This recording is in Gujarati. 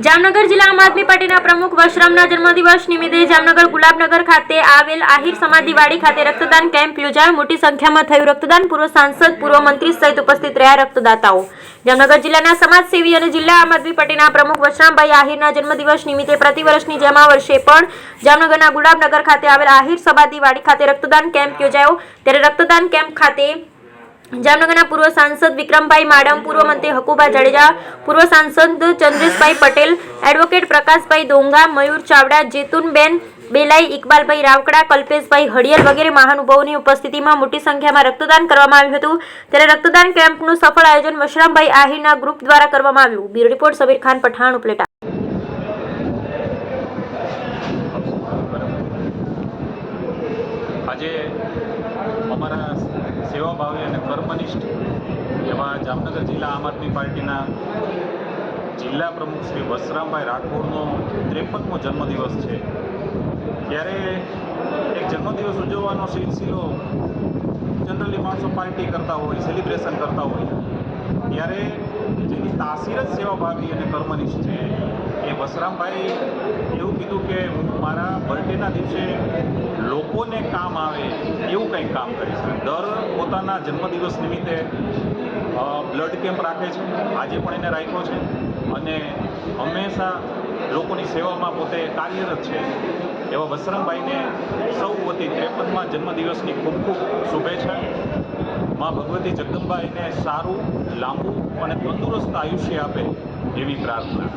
જામનગર જિલ્લા આમ આદમી પાર્ટીના પ્રમુખ વશરામના જન્મદિવસ નિમિત્તે જામનગર ગુલાબનગર ખાતે આવેલ આહિર સમાધિવાડી ખાતે રક્તદાન કેમ્પ યોજાયો। મોટી સંખ્યામાં થયું રક્તદાન। પૂર્વ સાંસદ, પૂર્વ મંત્રી સહિત ઉપસ્થિત રહ્યા રક્તદાતાઓ। જામનગર જિલ્લાના સમાજસેવી અને જિલ્લા આમ આદમી પાર્ટીના પ્રમુખ વશરામભાઈ આહિરના જન્મદિવસ નિમિત્તે પ્રતિવર્ષની જેમ આ વર્ષે પણ જામનગરના ગુલાબનગર ખાતે આવેલ આહિર સમાધિવાડી ખાતે રક્તદાન કેમ્પ યોજાયો। ત્યારે રક્તદાન કેમ્પ ખાતે જામનગરના પૂર્વ સાંસદ વિક્રમભાઈ માડમ, પૂર્વ મંત્રી હકુબા જાડેજા, પૂર્વ સાંસદ ચંદ્રેશભાઈ પટેલ, એડવોકેટ પ્રકાશભાઈ દોંગા, મયુર ચાવડા, જેતુનબેન બેલાઈ, ઇકબાલભાઈ રાવકડા, કલ્પેશભાઈ હડિયલ વગેરે મહાનુભાવોની ઉપસ્થિતિમાં મોટી સંખ્યામાં રક્તદાન કરવામાં આવ્યું હતું। ત્યારે રક્તદાન કેમ્પનું સફળ આયોજન વશરામભાઈ આહિરના ગ્રુપ દ્વારા કરવામાં આવ્યું। Bureau report Sabir Khan Pathan, Upleta. આજે અમારા સેવાભાવી અને કર્મનિષ્ઠ એવા જામનગર જિલ્લા આમ આદમી પાર્ટીના જિલ્લા પ્રમુખ શ્રી વશરામભાઈ રાઠોડનો 53મો જન્મદિવસ છે। ત્યારે એક જન્મદિવસ ઉજવવાનો સિલસિલો જનરલી માણસો પાર્ટી કરતા હોય, સેલિબ્રેશન કરતા હોય, ત્યારે જેની તાસીર જ સેવાભાવી અને કર્મનિષ્ઠ છે એ વશરામભાઈ એવું કીધું કે હું મારા બર્થડેના દિવસે લોકોને કામ આવે એવું કંઈક કામ કરીશ। દર પોતાના જન્મદિવસ નિમિત્તે બ્લડ કેમ્પ રાખે છે। આજે પણ એને રાખ્યો છે અને હંમેશા લોકોની સેવામાં પોતે કાર્યરત છે। એવા વશરામભાઈને સૌ વતી 53મા જન્મદિવસની ખૂબ ખૂબ શુભેચ્છા। મા ભગવતી જગદંબા એને સારું, લાંબુ અને તંદુરસ્ત આયુષ્ય આપે એવી પ્રાર્થના।